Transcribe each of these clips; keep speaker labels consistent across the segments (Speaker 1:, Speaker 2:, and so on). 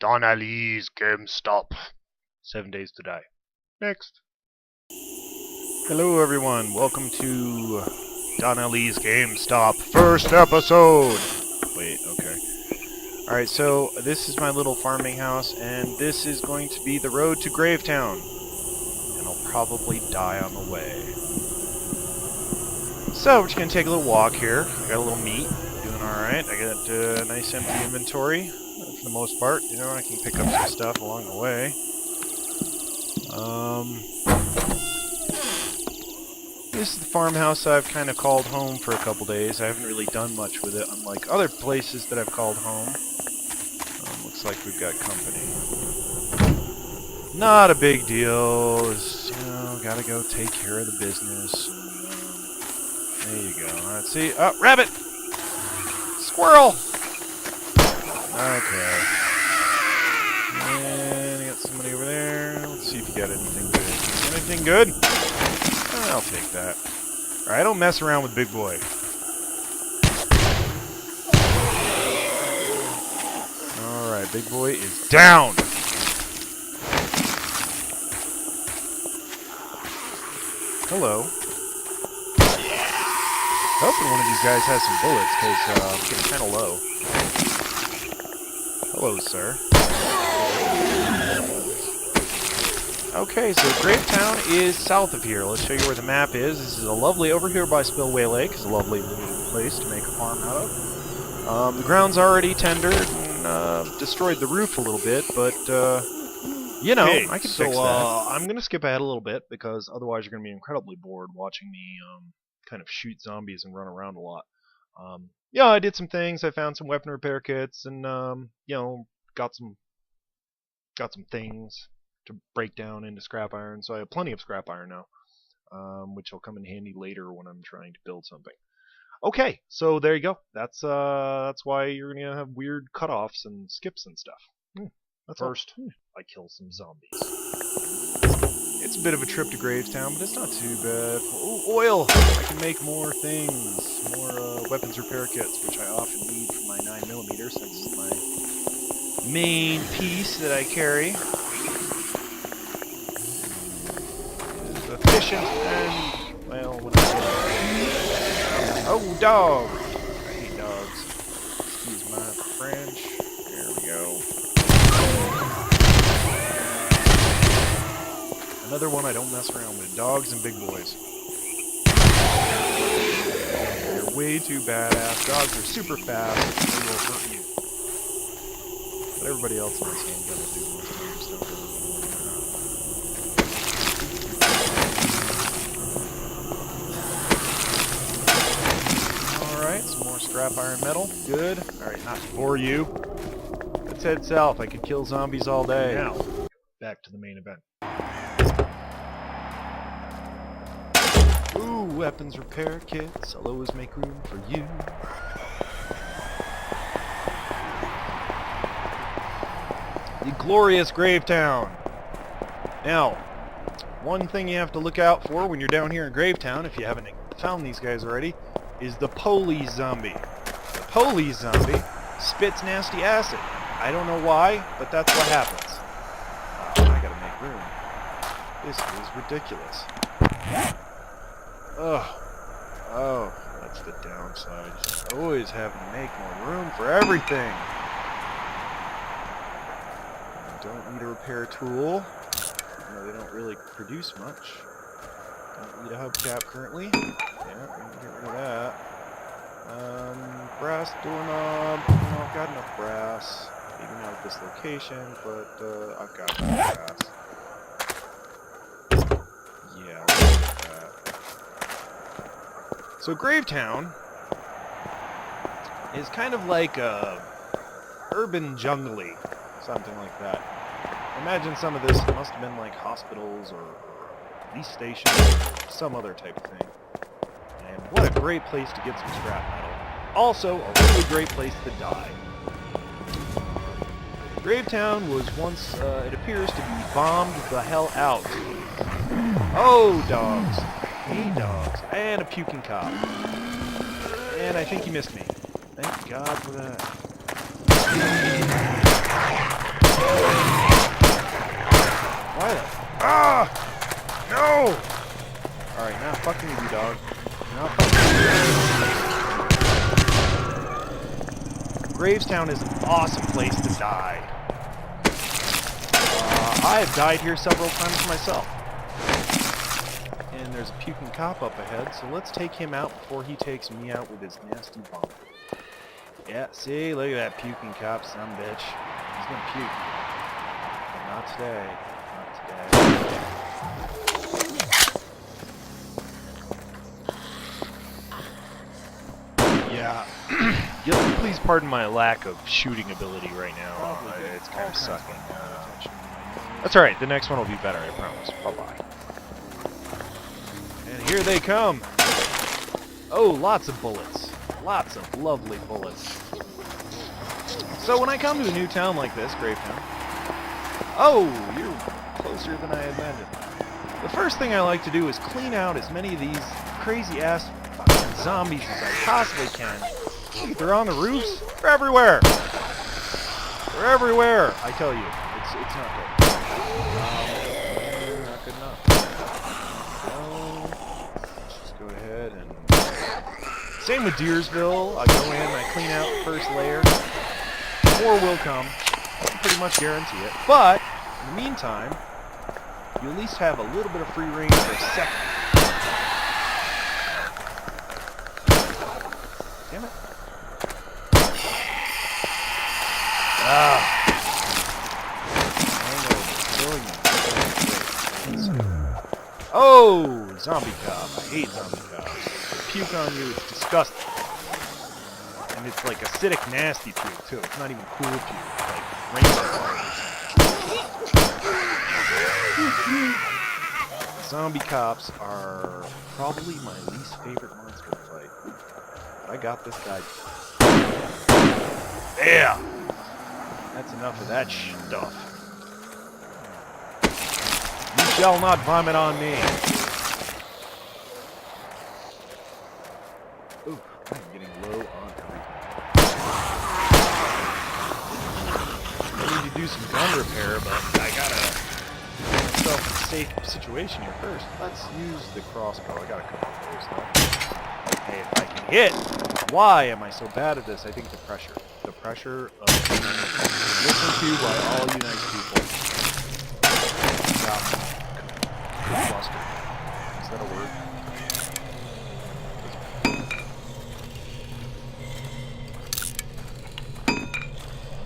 Speaker 1: donAlli's GameStop. 7 days to die. Next. Hello everyone, welcome to donAlli's GameStop first episode. Wait, okay. Alright, so this is my little farming house, and this is going to be the road to Gravetown. And I'll probably die on the way. So, we're just going to take a little walk here. I got a little meat, doing alright. I got a nice empty inventory, for the most part. You know, I can pick up some stuff along the way. This is the farmhouse I've kind of called home for a couple days. I haven't really done much with it, unlike other places that I've called home. Looks like we've got company. Not a big deal. Just, you know, gotta go take care of the business. There you go. Let's see. Oh, rabbit! Squirrel! Okay. And I got somebody over there. Let's see if you got anything good. Anything good? I'll take that. Alright, I don't mess around with Big Boy. Alright, Big Boy is down! Hello. Hoping one of these guys has some bullets, because I'm getting kind of low. Hello, sir. Okay, so Gravetown is south of here. Let's show you where the map is. This is a lovely, over here by Spillway Lake, is a lovely little place to make a farm out of. The ground's already tendered and destroyed the roof a little bit, but, you know, okay, I can fix that. I'm going to skip ahead a little bit, because otherwise you're going to be incredibly bored watching me kind of shoot zombies and run around a lot. Yeah, I did some things. I found some weapon repair kits and, you know, got some things to break down into scrap iron, so I have plenty of scrap iron now, which will come in handy later when I'm trying to build something. Okay, so there you go. That's why you're gonna have weird cutoffs and skips and stuff. That's First, I kill some zombies. It's a bit of a trip to Gravetown, but it's not too bad. Oh, oil! I can make more things, more weapons repair kits, which I often need for my 9mm, since it's my main piece that I carry. Efficient and, well, what is it? Oh, dog! I hate dogs. Excuse my French. There we go. Another one I don't mess around with. Dogs and big boys. They're way too badass. Dogs are super fast. They will hurt you. But everybody else in this game doesn't do most of their stuff. Some more scrap iron metal. Good. Alright, not for you. Let's head south. I could kill zombies all day. Now, back to the main event. Ooh, weapons repair kits. I'll always make room for you. The glorious Gravetown. Now, one thing you have to look out for when you're down here in Gravetown, if you haven't found these guys already, is the police zombie. The police zombie spits nasty acid. I don't know why, but that's what happens. I gotta make room. This is ridiculous. Ugh. Oh, that's the downside. Just always having to make more room for everything. I don't need a repair tool. No, they don't really produce much. Don't need a hubcap currently. Yeah, we can get rid of that. Brass doorknob. You know, I've got enough brass. Maybe not at this location, but I've got enough brass. Yeah, we'll get that. So Gravetown is kind of like a urban jungle-y, something like that. Imagine some of this must have been like hospitals or police stations, or some other type of thing. And what a great place to get some scrap metal. Also, a really great place to die. Gravetown was once, it appears to be bombed the hell out. Oh, dogs. Hey, dogs. And a puking cop. And I think he missed me. Thank God for that. Gravetown is an awesome place to die. I have died here several times myself. And there's a puking cop up ahead, so let's take him out before he takes me out with his nasty bomb. Yeah, see? Look at that puking cop, son of a bitch. He's gonna puke. But not today. Not today. Yeah. Please pardon my lack of shooting ability right now. It's kind of sucking. That's alright, the next one will be better, I promise. Bye-bye. And here they come! Oh, lots of bullets. Lots of lovely bullets. So when I come to a new town like this, Gravetown... Oh, you're closer than I imagined. The first thing I like to do is clean out as many of these crazy-ass fucking zombies as I possibly can. Look, they're on the roofs. They're everywhere. They're everywhere. I tell you, it's not good. Not good enough. No. Just go ahead and. Same with Deersville. I go in, I clean out the first layer. More will come. I can pretty much guarantee it. But in the meantime, you at least have a little bit of free range for a second. Damn it. Oh, zombie cop. I hate zombie cops. The puke on you is disgusting. And it's like acidic, nasty puke, too. It's not even cool puke. It's like rainbow colors. Zombie cops are probably my least favorite monster to fight. But I got this guy. Yeah! That's enough of that stuff. You shall not vomit on me. Ooh, I'm getting low on everything. I need to do some gun repair, but I gotta get myself in a safe situation here first. Let's use the crossbow. I got a couple of those though. Hey, if I can hit! Why am I so bad at this? I think the pressure. The pressure of being listened to by all you nice people. Cluster. Is that a word?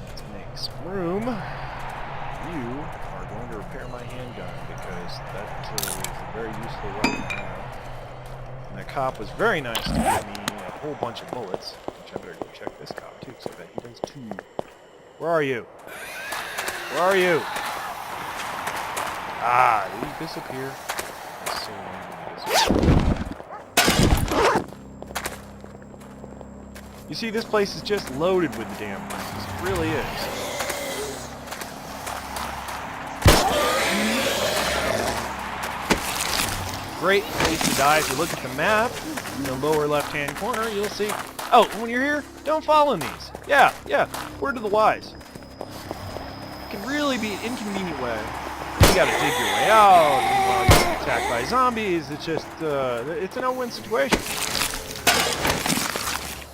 Speaker 1: Let's make some room. You are going to repair my handgun because that is a very useful weapon to have. And that cop was very nice to give me a whole bunch of bullets. I better go check this cop too, so I bet he does too. Where are you? Where are you? Ah, did he disappear? That's so long. You see, this place is just loaded with the damn things. It really is. Great place to die. If you look at the map, in the lower left-hand corner, you'll see... Oh, when you're here, don't fall in these. Yeah, word to the wise. It can really be an inconvenient way. You gotta dig your way out, and while you get attacked by zombies, it's just, it's a no-win situation.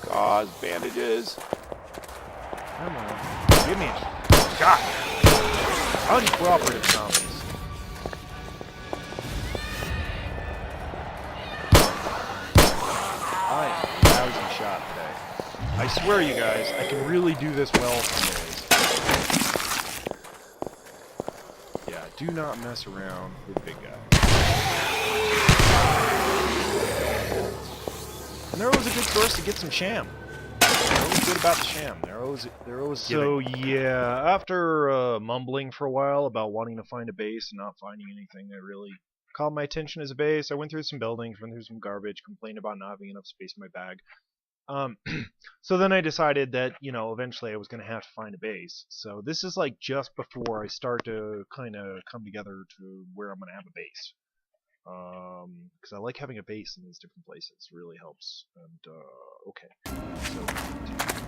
Speaker 1: Gauze, bandages. Come on. Give me a shot. Uncooperative zombies. I am a lousy shot today. I swear, you guys, I can really do this well some days. Yeah, do not mess around with big guys. And they're always a good source to get some sham. They're always good about the sham. They're always so giving. Yeah, after mumbling for a while about wanting to find a base and not finding anything that really caught my attention as a base, I went through some buildings, went through some garbage, complained about not having enough space in my bag. So then I decided that, eventually I was going to have to find a base. So this is like just before I start to kind of come together to where I'm going to have a base. Because I like having a base in these different places. It really helps. And, okay. So,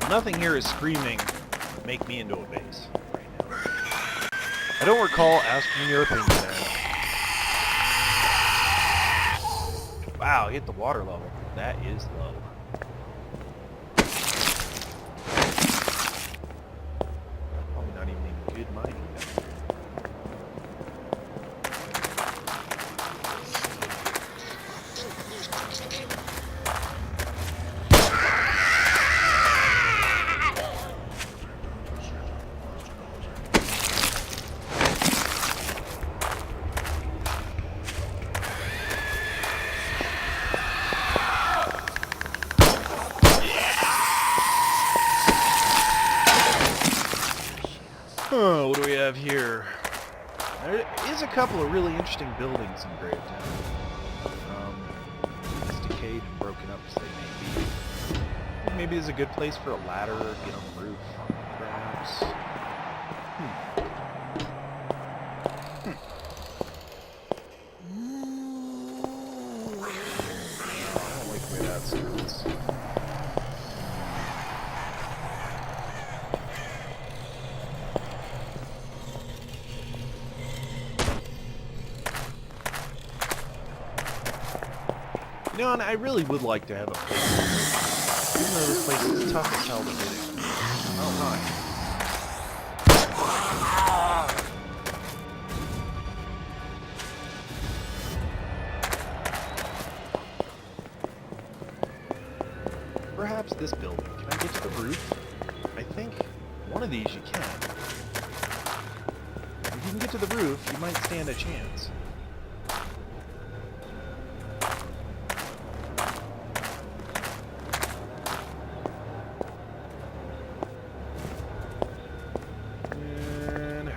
Speaker 1: nothing here is screaming, make me into a base right now. I don't recall asking your opinion there. Wow, hit the water level. That is low. What do we have here? There is a couple of really interesting buildings in Gravetown. As decayed and broken up as they may be. Maybe there's a good place for a ladder to get on the roof, perhaps. I don't like the way that sounds. You know, and I really would like to have a place, even though this place is tough as hell to get in. Oh my. Perhaps this building. Can I get to the roof? I think one of these you can. If you can get to the roof, you might stand a chance.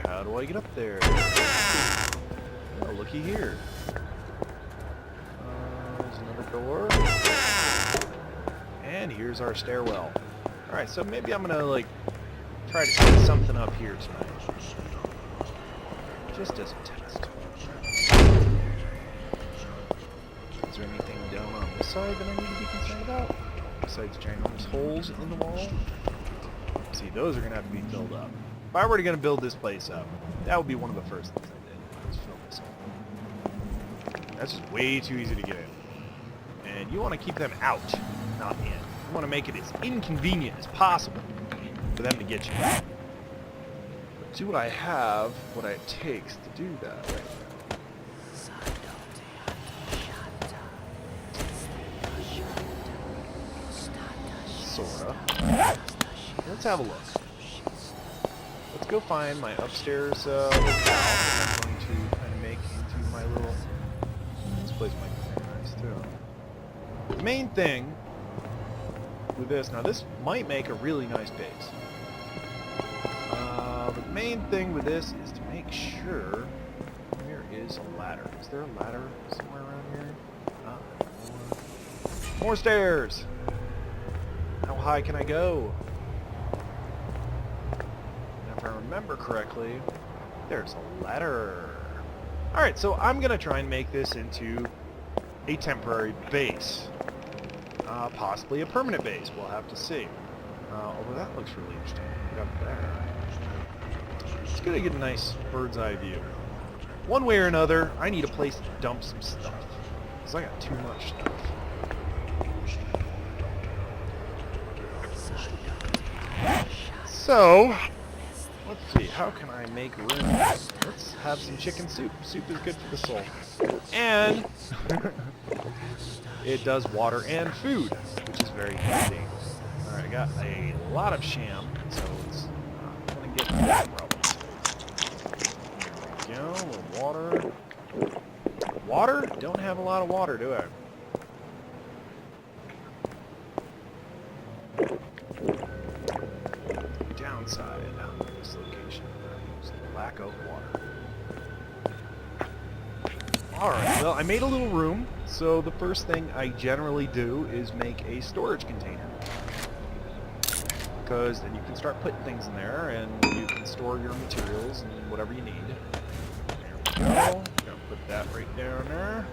Speaker 1: How do I get up there? Oh, looky here. There's another door. And here's our stairwell. Alright, so maybe I'm gonna, like, try to set something up here tonight. Just as a test. Is there anything down on this side that I need to be concerned about? Besides ginormous holes in the wall? See, those are gonna have to be filled up. If I were to gonna build this place up, that would be one of the first things I did. Is fill this up. That's just way too easy to get in. And you want to keep them out, not in. You want to make it as inconvenient as possible for them to get you. But see what I have, what it takes to do that right now. Sorta. Let's have a look. Let's go find my upstairs locale that I'm going to kind of make into my little... This place might be very nice too. The main thing with this, now this might make a really nice base. But the main thing with this is to make sure there is a ladder. Is there a ladder somewhere around here? More stairs! How high can I go? If I remember correctly, there's a ladder. Alright, so I'm going to try and make this into a temporary base. Possibly a permanent base. We'll have to see. Although that looks really interesting. Look up there. It's going to get a nice bird's eye view. One way or another, I need a place to dump some stuff. Because I got too much stuff. So... let's see, how can I make room? Let's have some chicken soup. Soup is good for the soul. And it does water and food, which is very handy. Alright, I got a lot of sham, so it's not going to get that problem. There we go, a little water. Water? Don't have a lot of water, do I? Downside of this location is the lack of water. Alright, well, I made a little room, so the first thing I generally do is make a storage container. Because then you can start putting things in there, and you can store your materials and whatever you need. There we go. Gonna put that right down there.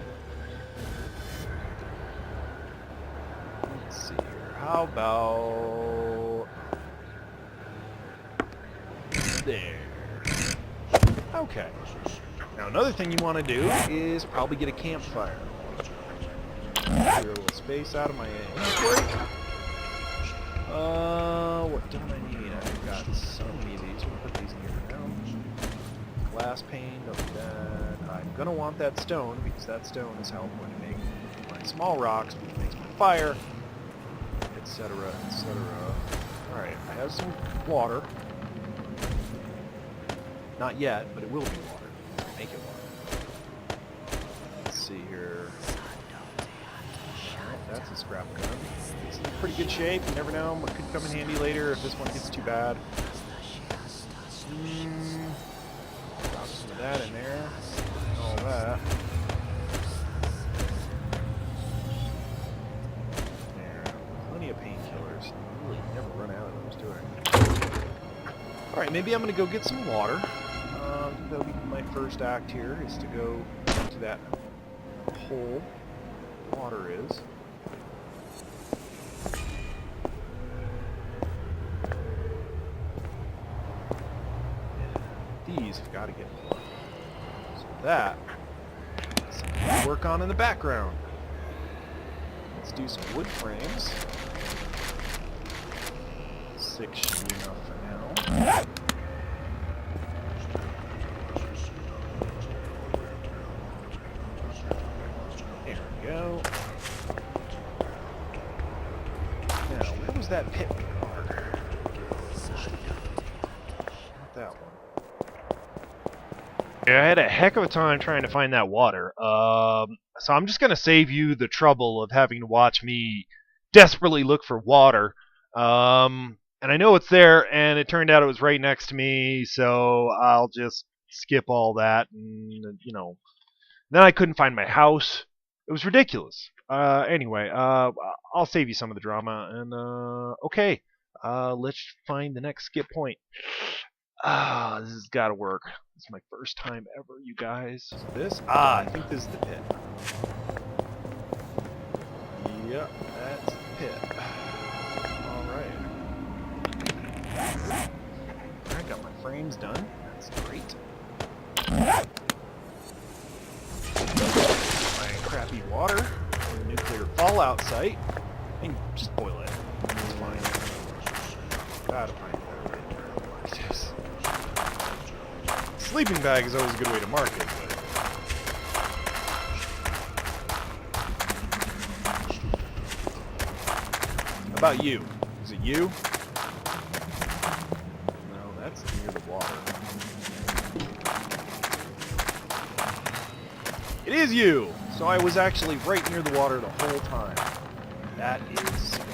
Speaker 1: Let's see here. How about... there. Okay. Now another thing you want to do is probably get a campfire. Clear a little space out of my inventory. What don't I need? I've got so many of these. We'll put these in here now. Glass pane, don't do that. I'm gonna want that stone because that stone is how I'm going to make my small rocks, which makes my fire, etc., etc. Alright, I have some water. Not yet, but it will be water. Make it water. Let's see here. Alright, that's a scrap gun. It's in pretty good shape. You never know. It could come in handy later if this one gets too bad. that in there. All that. There. Plenty of painkillers. You really never run out of those, do I? Alright, maybe I'm going to go get some water. That'll be my first act here, is to go to that hole where water is. These have got to get more. So that, let's work on in the background. Let's do some wood frames. 6 should be enough for now. There we go. Now, where was that pit water? Not that one. Yeah, I had a heck of a time trying to find that water. So I'm just going to save you the trouble of having to watch me desperately look for water. And I know it's there, and it turned out it was right next to me, so I'll just skip all that. And, you know, then I couldn't find my house. It was ridiculous. Anyway, I'll save you some of the drama. And, okay, let's find the next skip point. This has got to work. This is my first time ever, you guys. So this? I think this is the pit. Yep, that's the pit. Alright. I got my frames done. That's great. My crappy water from the nuclear fallout site. I mean, just boil it. It's fine. Gotta find it. Sleeping bag is always a good way to mark it, but... How about you? Is it you? No, that's near the water. It is you! So I was actually right near the water the whole time. That is swell.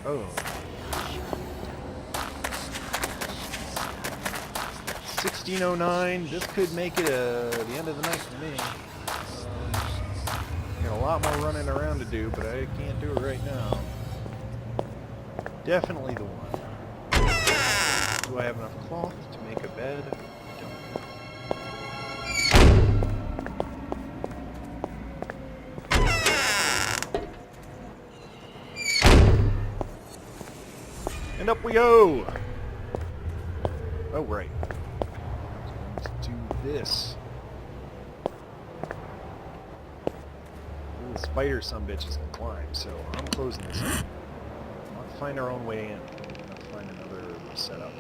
Speaker 1: Oh. 1609. This could make it the end of the night for me. Got a lot more running around to do, but I can't do it right now. Definitely the one. Do I have enough cloth to make a bed? And up we go! Oh, right. Let's do this. The spider sumbitches can climb, so I'm closing this up. I'll find our own way in. I'll find another setup.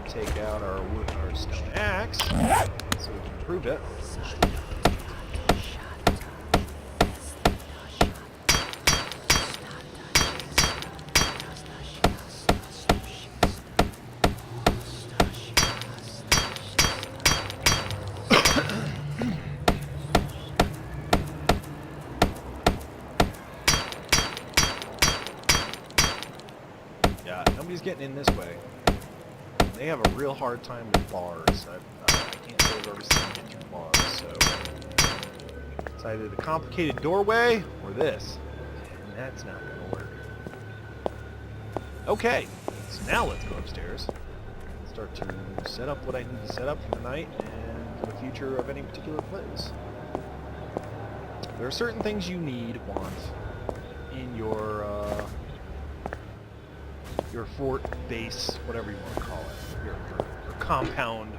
Speaker 1: Take out our wood, our stone axe, so we can improve it. Yeah, nobody's getting in this way. They have a real hard time with bars. I can't say I've ever seen them get through bars, so it's either the complicated doorway or this. And that's not going to work. Okay, so now let's go upstairs and start to set up what I need to set up for the night and for the future of any particular place. There are certain things you want in your fort, base, whatever you want to call it, your compound.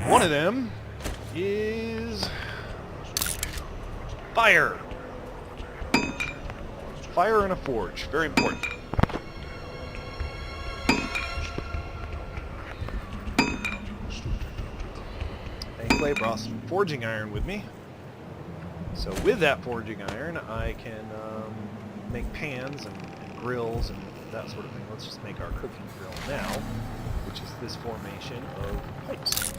Speaker 1: One of them is fire. Fire in a forge, very important. Thankfully I brought some forging iron with me. So with that forging iron, I can make pans and grills and that sort of thing. Let's just make our cooking grill now, which is this formation of pipes.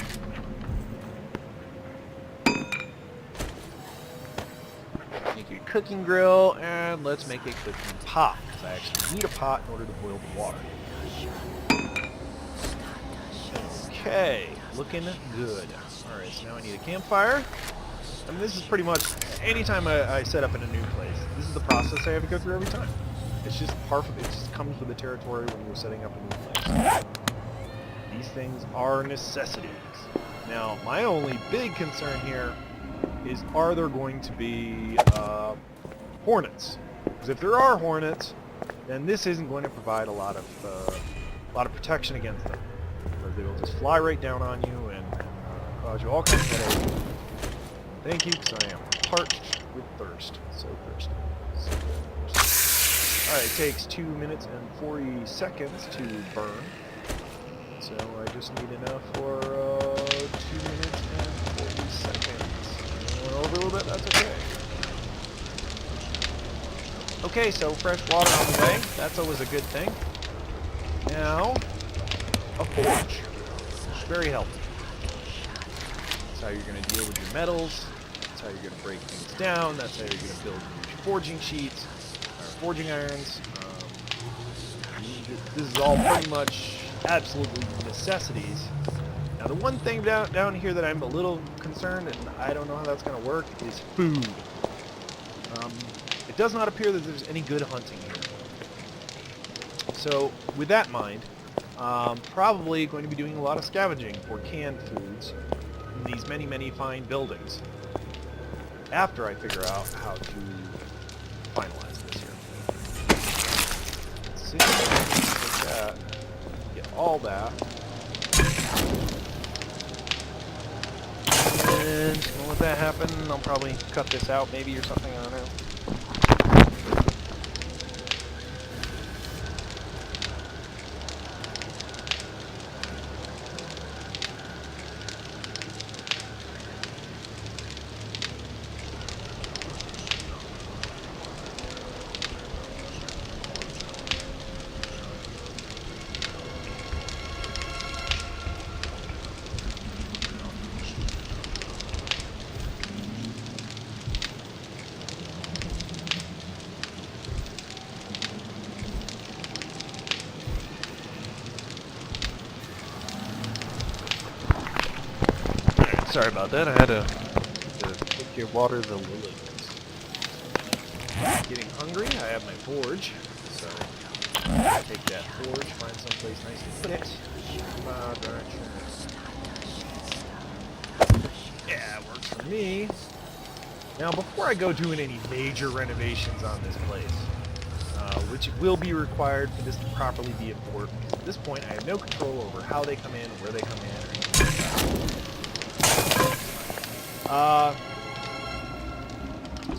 Speaker 1: Make a cooking grill, and let's make a cooking pot, because I actually need a pot in order to boil the water. Okay, looking good. Alright, so now I need a campfire. I mean, this is pretty much, anytime I set up in a new place, this is the process I have to go through every time. It's just part of it, just comes with the territory when you're setting up a new place. These things are necessities. Now, my only big concern here is, are there going to be hornets? Because if there are hornets, then this isn't going to provide a lot of protection against them. Because they will just fly right down on you and cause you all kinds of headache. Thank you, because I am parched with thirst. So thirsty. So thirsty. Alright, it takes 2 minutes and 40 seconds to burn. So I just need enough for 2 minutes and 40 seconds. Went over a little bit, that's okay. Okay, so fresh water on the way. That's always a good thing. Now, a forge. Very helpful. That's how you're going to deal with your metals. That's how you're going to break things down. That's how you're going to build your forging sheets, or forging irons. This is all pretty much absolutely necessities. Now, the one thing down here that I'm a little concerned, and I don't know how that's going to work, is food. It does not appear that there's any good hunting here. So, with that in mind, probably going to be doing a lot of scavenging for canned foods in these many, many fine buildings after I figure out how to finalize this here. Let's see. Take that. Get all that. And we'll let that happen. I'll probably cut this out maybe or something. I don't know. Sorry about that, I had to water the lilies. Getting hungry, I have my forge, so take that forge, find someplace nice to put it. Yeah, works for me. Now, before I go doing any major renovations on this place, which will be required for this to properly be a fort, because at this point I have no control over how they come in, where they come in, or anything like that.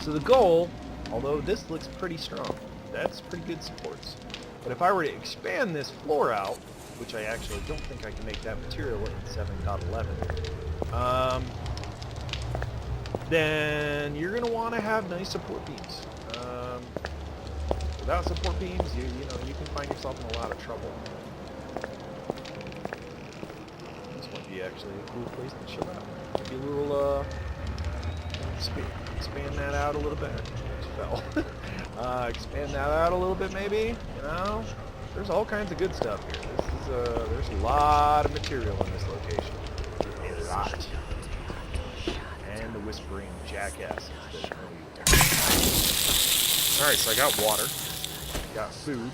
Speaker 1: So the goal, although this looks pretty strong, that's pretty good supports. But if I were to expand this floor out, which I actually don't think I can make that material in 7.11, then you're going to want to have nice support beams. Without support beams, you can find yourself in a lot of trouble. This might be actually a cool place to chill out. Maybe a little, expand that out a little bit. Just fell. Expand that out a little bit, maybe. You know, there's all kinds of good stuff here. There's a lot of material in this location. A lot. And the whispering jackasses that know you. All right, so I got water, got food.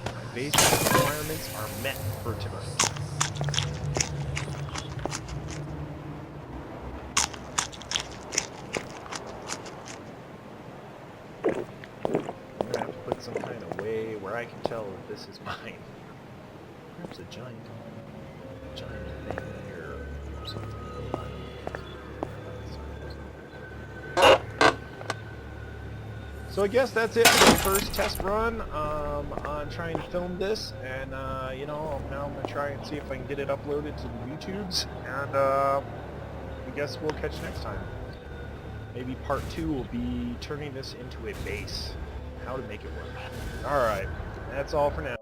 Speaker 1: My basic requirements are met for tonight. Some kind of way where I can tell that this is mine. Perhaps a giant thing here or something. So I guess that's it for the first test run on trying to film this, and now I'm going to try and see if I can get it uploaded to the YouTubes, and guess we'll catch you next time. Maybe part 2 will be turning this into a base. How to make it work. Alright, that's all for now.